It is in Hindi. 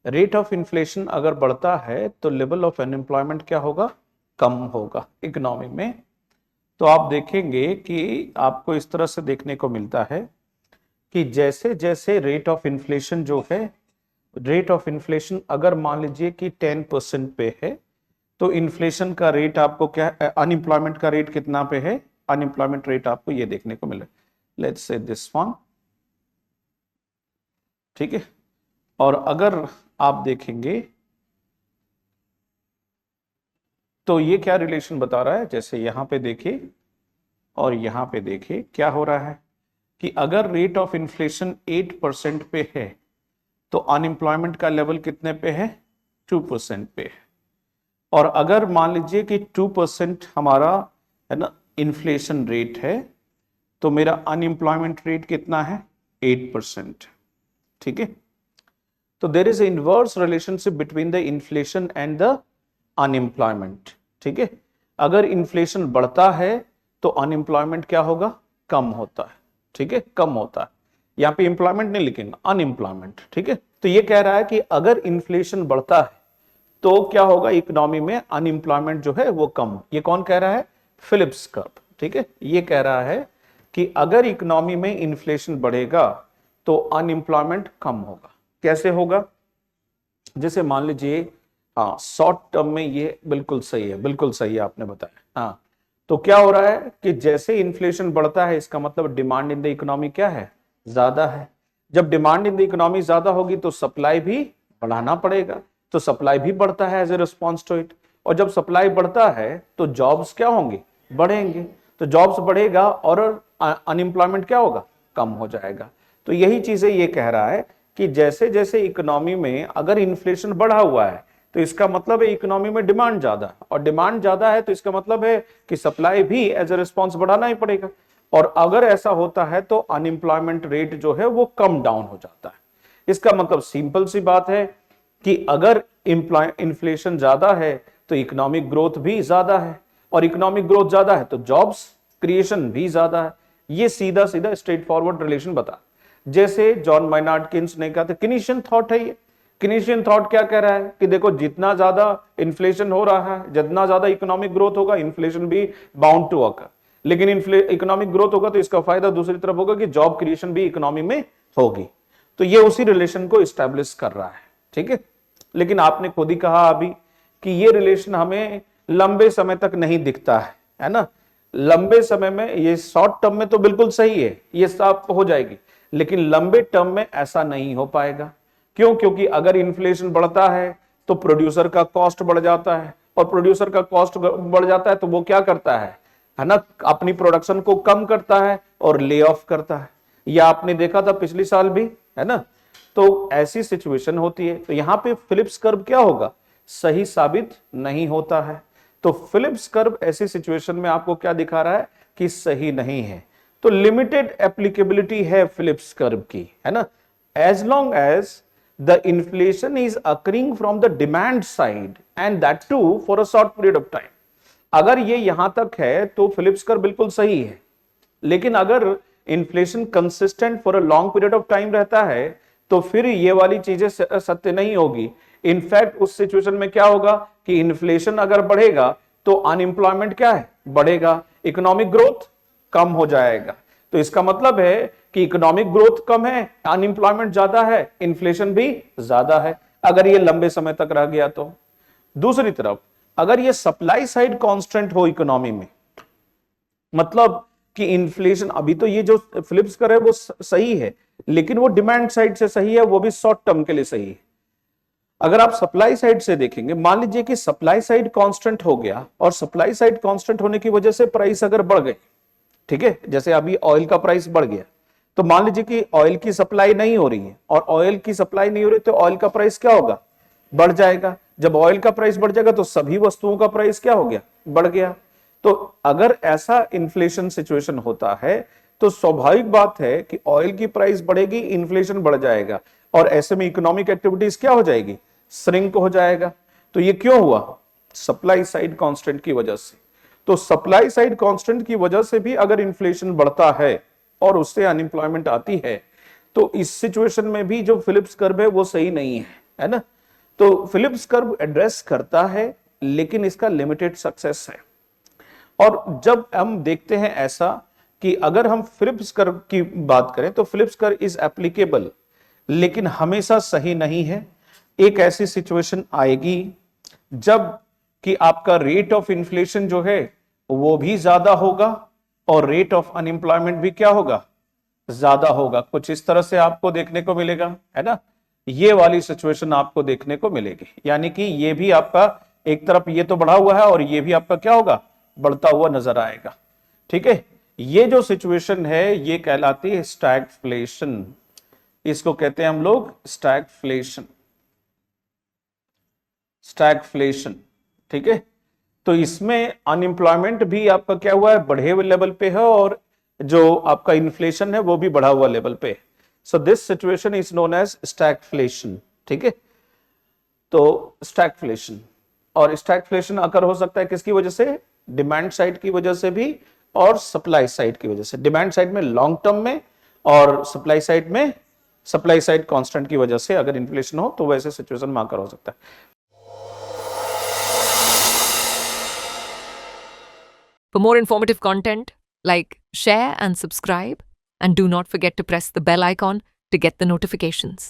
रेट ऑफ इन्फ्लेशन अगर बढ़ता है तो लेवल ऑफ अनएम्प्लॉयमेंट क्या होगा, कम होगा इकोनॉमी में। तो आप देखेंगे कि आपको इस तरह से देखने को मिलता है कि जैसे जैसे रेट ऑफ इन्फ्लेशन जो है, रेट ऑफ इन्फ्लेशन अगर मान लीजिए कि 10% पे है तो इन्फ्लेशन का रेट आपको क्या, अनएम्प्लॉयमेंट का रेट कितना पे है, अनएम्प्लॉयमेंट रेट आपको ये देखने को मिले, लेट्स से दिस वन, ठीक है। और अगर आप देखेंगे तो ये क्या रिलेशन बता रहा है, जैसे यहां पे देखिए और यहां पे देखिए क्या हो रहा है कि अगर रेट ऑफ इन्फ्लेशन 8% पे है तो अनएम्प्लॉयमेंट का लेवल कितने पे है, 2% पे है। और अगर मान लीजिए कि 2% हमारा है ना इन्फ्लेशन रेट है तो मेरा अनएम्प्लॉयमेंट रेट कितना है, 8%, ठीक है। तो there is inverse relationship between the inflation and the unemployment, ठीक है। अगर इन्फ्लेशन बढ़ता है तो अनएम्प्लॉयमेंट क्या होगा, कम होता है, ठीक है, कम होता है। यहां पे एम्प्लॉयमेंट नहीं लिखेंगे, अनएम्प्लॉयमेंट, ठीक है। तो ये कह रहा है कि अगर इन्फ्लेशन बढ़ता है तो क्या होगा, इकोनॉमी में अनएम्प्लॉयमेंट जो है वो कम। ये कौन कह रहा है, फिलिप्स कर्व, ठीक है। ये कह रहा है कि अगर इकोनॉमी में इन्फ्लेशन बढ़ेगा तो अनएम्प्लॉयमेंट कम होगा। कैसे होगा, जैसे मान लीजिए, हाँ शॉर्ट टर्म में ये बिल्कुल सही है, बिल्कुल सही है आपने बताया। हाँ तो क्या हो रहा है कि जैसे इन्फ्लेशन बढ़ता है इसका मतलब डिमांड इन द इकोनॉमी क्या है, ज्यादा है। जब डिमांड इन द इकोनॉमी ज्यादा होगी तो सप्लाई भी बढ़ाना पड़ेगा, तो सप्लाई भी बढ़ता है as a response to it. और जब सप्लाई बढ़ता है तो जॉब्स क्या होंगे, बढ़ेंगे। तो जॉब्स बढ़ेगा और अनएम्प्लॉयमेंट क्या होगा, कम हो जाएगा। तो यही चीजें ये कह रहा है कि जैसे जैसे इकोनॉमी में अगर इन्फ्लेशन बढ़ा हुआ है तो इसका मतलब है इकोनॉमी में डिमांड ज्यादा है, और डिमांड ज्यादा है तो इसका मतलब है कि सप्लाई भी एज ए रिस्पॉन्स बढ़ाना ही पड़ेगा। और अगर ऐसा होता है तो अनएम्प्लॉयमेंट रेट जो है वो कम डाउन हो जाता है। इसका मतलब सिंपल सी बात है कि अगर इन्फ्लेशन ज्यादा है तो इकोनॉमिक ग्रोथ भी ज्यादा है, और इकोनॉमिक ग्रोथ ज्यादा है तो जॉब्स क्रिएशन भी ज्यादा है। ये सीधा सीधा स्ट्रेट फॉरवर्ड रिलेशन बता, जैसे जॉन माइनार्ड किन्स ने कहा था, किनीशियन थॉट है ये। किनीशियन थॉट क्या कह रहा है कि देखो जितना ज्यादा इन्फ्लेशन हो रहा है, जितना ज्यादा इकोनॉमिक ग्रोथ होगा, इन्फ्लेशन भी बाउंड टू अकर। लेकिन इकोनॉमिक ग्रोथ होगा तो इसका फायदा दूसरी तरफ होगा कि जॉब क्रिएशन भी इकोनॉमी में होगी। तो ये उसी रिलेशन को इस्टेब्लिश कर रहा है, ठीक है। लेकिन आपने खुद ही कहा अभी कि ये रिलेशन हमें लंबे समय तक नहीं दिखता है ना। लंबे समय में, ये शॉर्ट टर्म में तो बिल्कुल सही है, ये साफ हो जाएगी, लेकिन लंबे टर्म में ऐसा नहीं हो पाएगा। क्यों, क्योंकि अगर इन्फ्लेशन बढ़ता है तो प्रोड्यूसर का कॉस्ट बढ़ जाता है, और प्रोड्यूसर का कॉस्ट बढ़ जाता है तो वो क्या करता है ना, अपनी प्रोडक्शन को कम करता है और ले ऑफ करता है। यह आपने देखा था पिछली साल भी, है ना। तो ऐसी सिचुएशन होती है। तो यहां पे फिलिप्स कर्व क्या होगा, सही साबित नहीं होता है। तो फिलिप्स कर्व ऐसी सिचुएशन में आपको क्या दिखा रहा है कि सही नहीं है। तो लिमिटेड एप्लीकेबिलिटी है फिलिप्स कर्व की, है ना। As long as the inflation is occurring from the demand side and that too for a short period of time. अगर ये यहां तक है तो फिलिप्स कर्व बिल्कुल सही है। लेकिन अगर inflation consistent for a long period of time रहता है तो फिर ये वाली चीजें सत्य नहीं होगी। इनफैक्ट उस सिचुएशन में क्या होगा कि इन्फ्लेशन अगर बढ़ेगा तो अनएम्प्लॉयमेंट क्या है, बढ़ेगा, इकोनॉमिक ग्रोथ कम हो जाएगा। तो इसका मतलब है कि इकोनॉमिक ग्रोथ कम है, अनएम्प्लॉयमेंट ज्यादा है, इन्फ्लेशन भी ज्यादा है, अगर ये लंबे समय तक रह गया तो। दूसरी तरफ अगर ये सप्लाई साइड कांस्टेंट हो इकोनॉमी में, मतलब कि इन्फ्लेशन, अभी तो ये जो फिलिप्स कर्व है वो सही है, लेकिन वो डिमांड साइड से सही है, वो भी शॉर्ट टर्म के लिए सही है। अगर आप सप्लाई साइड से देखेंगे, मान लीजिए कि सप्लाई साइड कांस्टेंट हो गया, और सप्लाई साइड कांस्टेंट होने की वजह से प्राइस अगर बढ़ गई, ठीक है, जैसे अभी ऑयल का प्राइस बढ़ गया, तो मान लीजिए कि ऑयल की सप्लाई नहीं हो रही है, और ऑयल की सप्लाई नहीं हो रही तो ऑयल का प्राइस क्या होगा, बढ़ जाएगा। जब ऑयल का प्राइस बढ़ जाएगा तो सभी वस्तुओं का प्राइस क्या हो गया, बढ़ गया। तो अगर ऐसा इन्फ्लेशन सिचुएशन होता है तो स्वाभाविक बात है कि ऑयल की प्राइस बढ़ेगी, इन्फ्लेशन बढ़ जाएगा, और ऐसे में इकोनॉमिक एक्टिविटीज क्या हो जाएगी, श्रिंक हो जाएगा। तो ये क्यों हुआ, सप्लाई साइड कांस्टेंट की वजह से। तो सप्लाई साइड कांस्टेंट की वजह से भी अगर इन्फ्लेशन बढ़ता है और उससे अनएम्प्लॉयमेंट आती है तो इस सिचुएशन में भी जो फिलिप्स कर्व है वो सही नहीं है ना। तो फिलिप्स कर्व एड्रेस करता है, लेकिन इसका लिमिटेड सक्सेस है। और जब हम देखते हैं ऐसा कि अगर हम फिलिप्स कर्व की बात करें तो फिलिप्स कर्व इज एप्लीकेबल, लेकिन हमेशा सही नहीं है। एक ऐसी सिचुएशन आएगी जब कि आपका रेट ऑफ इन्फ्लेशन जो है वो भी ज्यादा होगा और रेट ऑफ अनएम्प्लॉयमेंट भी क्या होगा, ज्यादा होगा। कुछ इस तरह से आपको देखने को मिलेगा, है ना। ये वाली सिचुएशन आपको देखने को मिलेगी, यानी कि ये भी आपका एक तरफ ये तो बढ़ा हुआ है और ये भी आपका क्या होगा, बढ़ता हुआ नजर आएगा। ठीक है, ये जो सिचुएशन है ये कहलाती है स्टैगफ्लेशन। इसको कहते हैं हम लोग स्टैगफ्लेशन, स्टैगफ्लेशन। ठीक है, तो इसमें अनएम्प्लॉयमेंट भी आपका क्या हुआ है, बढ़े हुए लेवल पे है, और जो आपका इन्फ्लेशन है वो भी बढ़ा हुआ लेवल पे है। So this situation is known as stagflation. ठीक है, तो स्टैगफ्लेशन, और स्टैगफ्लेशन अकर हो सकता है किसकी वजह से, डिमांड साइड की वजह से भी और सप्लाई साइड की वजह से। डिमांड साइड में लॉन्ग टर्म में और सप्लाई साइड में, सप्लाई साइड कांस्टेंट की वजह से अगर इन्फ्लेशन हो तो वैसे सिचुएशन में आकर हो सकता है। For more informative content, like, share and subscribe, and do not forget to press the bell icon to get the notifications.